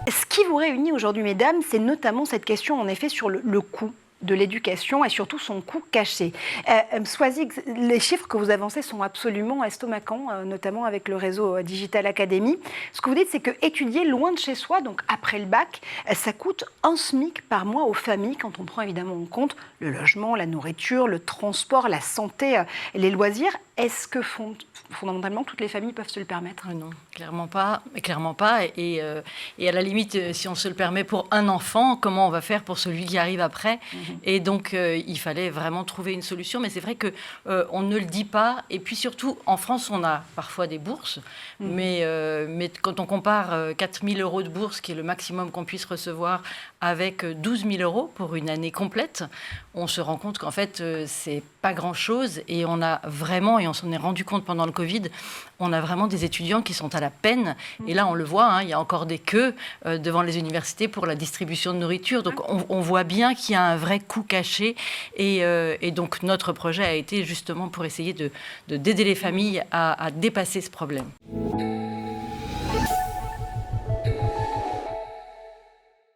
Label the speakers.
Speaker 1: Ce qui vous réunit aujourd'hui, mesdames, c'est notamment cette question, en effet, sur le coût de l'éducation et surtout son coût caché. Swazik, les chiffres que vous avancez sont absolument estomacants, notamment avec le réseau Digital Academy. Ce que vous dites, c'est que étudier loin de chez soi, donc après le bac, ça coûte 1 SMIC par mois aux familles, quand on prend évidemment en compte le logement, la nourriture, le transport, la santé, les loisirs. Est-ce que fondamentalement toutes les familles peuvent se le permettre?
Speaker 2: Non, clairement pas. Clairement pas. Et à la limite, si on se le permet pour un enfant, comment on va faire pour celui qui arrive après? Et donc, il fallait vraiment trouver une solution. Mais c'est vrai qu'on ne le dit pas. Et puis surtout, en France, on a parfois des bourses. Mais quand on compare 4 000 € de bourse, qui est le maximum qu'on puisse recevoir, avec 12 000 € pour une année complète, on se rend compte qu'en fait, c'est pas grand-chose. Et on a vraiment, et on s'en est rendu compte pendant le Covid, on a vraiment des étudiants qui sont à la peine. Et là, on le voit, hein, il y a encore des queues devant les universités pour la distribution de nourriture. Donc, on voit bien qu'il y a un vrai coût caché. Et donc, notre projet a été justement pour essayer d'aider les familles à dépasser ce problème.